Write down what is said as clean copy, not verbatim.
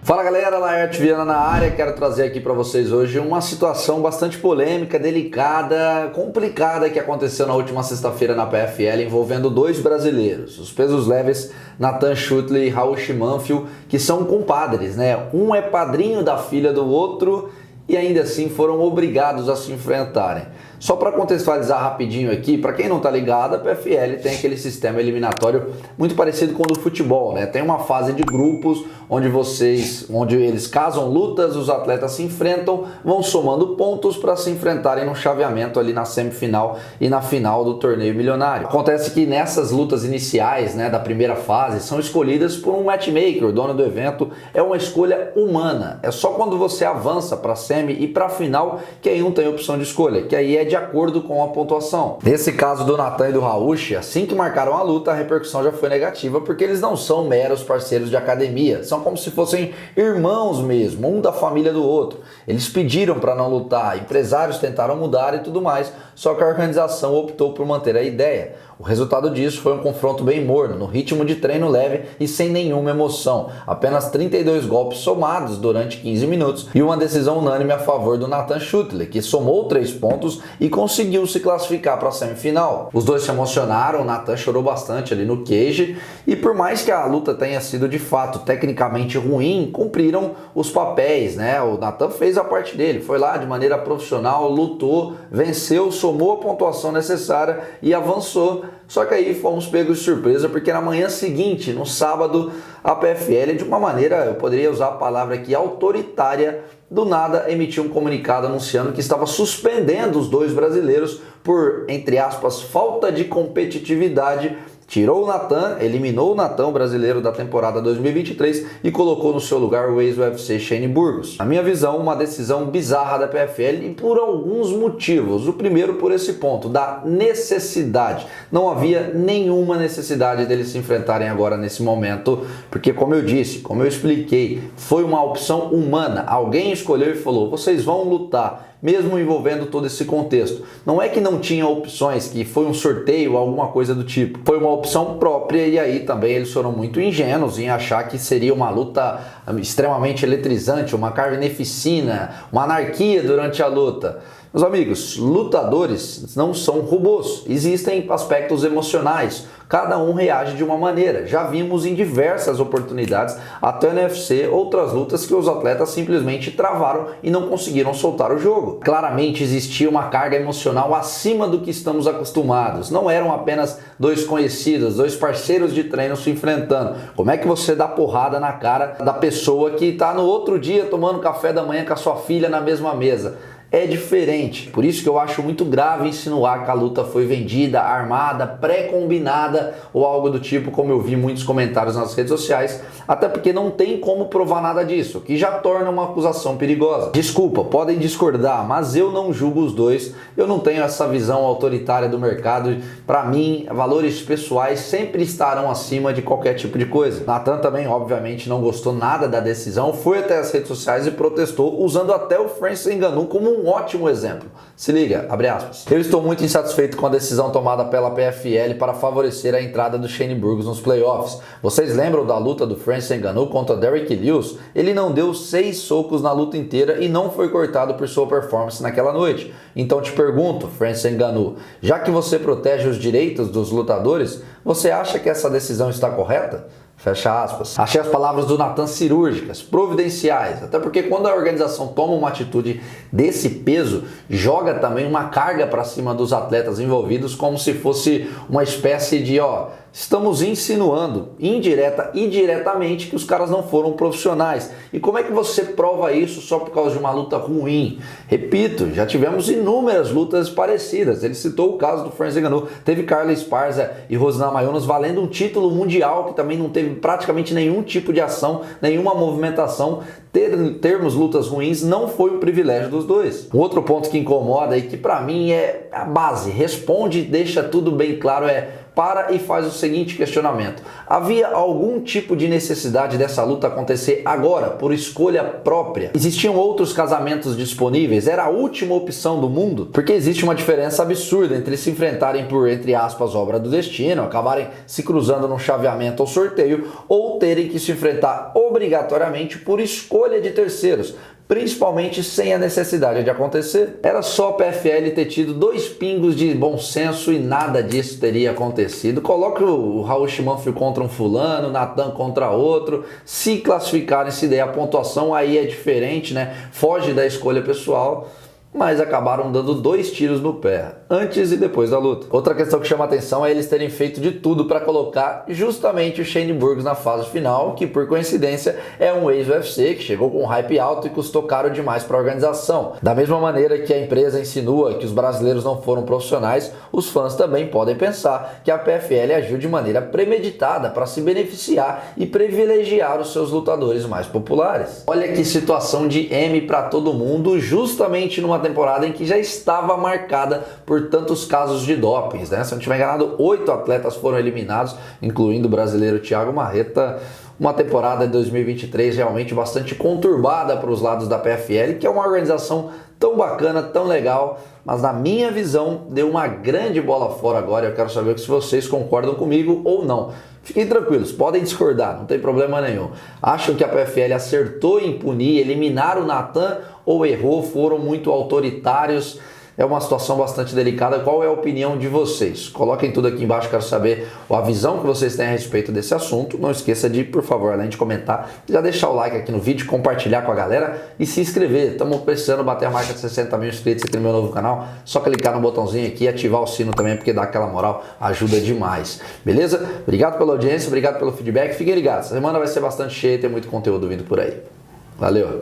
Fala galera, Laerte Viana na área, quero trazer aqui para vocês hoje uma situação bastante polêmica, delicada, complicada que aconteceu na última sexta-feira na PFL envolvendo dois brasileiros, os pesos leves Nathan Schutley e Raul Shimanfil, que são compadres, né? Um é padrinho da filha do outro e ainda assim foram obrigados a se enfrentarem. Só para contextualizar rapidinho aqui, para quem não tá ligado, a PFL tem aquele sistema eliminatório muito parecido com o do futebol, né? Tem uma fase de grupos onde eles casam lutas, os atletas se enfrentam, vão somando pontos para se enfrentarem no chaveamento ali na semifinal e na final do torneio milionário. Acontece que nessas lutas iniciais, né, da primeira fase, são escolhidas por um matchmaker, o dono do evento, é uma escolha humana. É só quando você avança para a semi e para a final que aí não tem opção de escolha, que aí é de acordo com a pontuação. Nesse caso do Nathan e do Raul, assim que marcaram a luta, a repercussão já foi negativa, porque eles não são meros parceiros de academia, são como se fossem irmãos mesmo, um da família do outro. Eles pediram para não lutar, empresários tentaram mudar e tudo mais, só que a organização optou por manter a ideia. O resultado disso foi um confronto bem morno, no ritmo de treino leve e sem nenhuma emoção. Apenas 32 golpes somados durante 15 minutos e uma decisão unânime a favor do Nathan Schutley, que somou 3 pontos e conseguiu se classificar para a semifinal. Os dois se emocionaram, o Nathan chorou bastante ali no cage e por mais que a luta tenha sido de fato tecnicamente ruim, cumpriram os papéis, né? O Nathan fez a parte dele, foi lá de maneira profissional, lutou, venceu, somou a pontuação necessária e avançou. Só que aí fomos pegos de surpresa porque na manhã seguinte, no sábado, a PFL, de uma maneira, eu poderia usar a palavra aqui, autoritária, do nada emitiu um comunicado anunciando que estava suspendendo os dois brasileiros por, entre aspas, falta de competitividade. Tirou o Nathan, eliminou o Nathan, brasileiro da temporada 2023, e colocou no seu lugar o ex-UFC Shane Burgos. Na minha visão, uma decisão bizarra da PFL e por alguns motivos. O primeiro por esse ponto, da necessidade. Não havia nenhuma necessidade deles se enfrentarem agora nesse momento, porque como eu disse, como eu expliquei, foi uma opção humana. Alguém escolheu e falou, vocês vão lutar. Mesmo envolvendo todo esse contexto. Não é que não tinha opções, que foi um sorteio ou alguma coisa do tipo. Foi uma opção própria e aí também eles foram muito ingênuos em achar que seria uma luta extremamente eletrizante, uma carneficina, uma anarquia durante a luta. Meus amigos, lutadores não são robôs, existem aspectos emocionais, cada um reage de uma maneira. Já vimos em diversas oportunidades, até no UFC, outras lutas que os atletas simplesmente travaram e não conseguiram soltar o jogo. Claramente existia uma carga emocional acima do que estamos acostumados, não eram apenas dois conhecidos, dois parceiros de treino se enfrentando. Como é que você dá porrada na cara da pessoa que está no outro dia tomando café da manhã com a sua filha na mesma mesa? É diferente, por isso que eu acho muito grave insinuar que a luta foi vendida, armada, pré-combinada ou algo do tipo, como eu vi muitos comentários nas redes sociais, até porque não tem como provar nada disso, que já torna uma acusação perigosa. Desculpa, podem discordar, mas eu não julgo os dois, eu não tenho essa visão autoritária do mercado. Para mim, valores pessoais sempre estarão acima de qualquer tipo de coisa. Nathan também, obviamente, não gostou nada da decisão, foi até as redes sociais e protestou, usando até o Francis Ngannou como um ótimo exemplo. Se liga, abre aspas. Eu estou muito insatisfeito com a decisão tomada pela PFL para favorecer a entrada do Shane Burgos nos playoffs. Vocês lembram da luta do Francis Ngannou contra Derrick Lewis? Ele não deu 6 socos na luta inteira e não foi cortado por sua performance naquela noite. Então te pergunto, Francis Ngannou, já que você protege os direitos dos lutadores, você acha que essa decisão está correta? Fecha aspas. Achei as palavras do Nathan cirúrgicas, providenciais, até porque quando a organização toma uma atitude desse peso, joga também uma carga para cima dos atletas envolvidos, como se fosse uma espécie de, estamos insinuando, indireta e diretamente, que os caras não foram profissionais. E como é que você prova isso só por causa de uma luta ruim? Repito, já tivemos inúmeras lutas parecidas. Ele citou o caso do Francis Ngannou. Teve Carla Esparza e Rosana Namajunas valendo um título mundial que também não teve praticamente nenhum tipo de ação, nenhuma movimentação. Termos lutas ruins não foi um privilégio dos dois. Um outro ponto que incomoda e que para mim é a base, responde e deixa tudo bem claro, para e faz o seguinte questionamento: havia algum tipo de necessidade dessa luta acontecer agora, por escolha própria? Existiam outros casamentos disponíveis? Era a última opção do mundo? Porque existe uma diferença absurda entre se enfrentarem por, entre aspas, obra do destino, acabarem se cruzando num chaveamento ou sorteio, ou terem que se enfrentar obrigatoriamente por escolha de terceiros, principalmente sem a necessidade de acontecer. Era só a PFL ter tido 2 pingos de bom senso e nada disso teria acontecido. Coloque o Raul Schmanfio contra um fulano, Natan contra outro, se classificarem, se der a pontuação, aí é diferente, né? Foge da escolha pessoal, mas acabaram dando 2 tiros no pé, antes e depois da luta. Outra questão que chama a atenção é eles terem feito de tudo para colocar justamente o Shane Burgos na fase final, que por coincidência é um ex-UFC que chegou com um hype alto e custou caro demais para a organização. Da mesma maneira que a empresa insinua que os brasileiros não foram profissionais, os fãs também podem pensar que a PFL agiu de maneira premeditada para se beneficiar e privilegiar os seus lutadores mais populares. Olha que situação de M para todo mundo, justamente numa temporada em que já estava marcada por tantos casos de dopings, né? Se eu não estiver enganado, 8 atletas foram eliminados, incluindo o brasileiro Thiago Marreta. Uma temporada de 2023 realmente bastante conturbada para os lados da PFL, que é uma organização tão bacana, tão legal, mas na minha visão deu uma grande bola fora agora. Eu quero saber se vocês concordam comigo ou não. Fiquem tranquilos, podem discordar, não tem problema nenhum. Acham que a PFL acertou em punir, eliminar o Natan ou errou, foram muito autoritários? É uma situação bastante delicada. Qual é a opinião de vocês? Coloquem tudo aqui embaixo, quero saber a visão que vocês têm a respeito desse assunto. Não esqueça de, por favor, além de comentar, já deixar o like aqui no vídeo, compartilhar com a galera e se inscrever. Estamos precisando bater a marca de 60 mil inscritos aqui no meu novo canal. Só clicar no botãozinho aqui e ativar o sino também, porque dá aquela moral, ajuda demais. Beleza? Obrigado pela audiência, obrigado pelo feedback. Fiquem ligados, a semana vai ser bastante cheia e tem muito conteúdo vindo por aí. Valeu!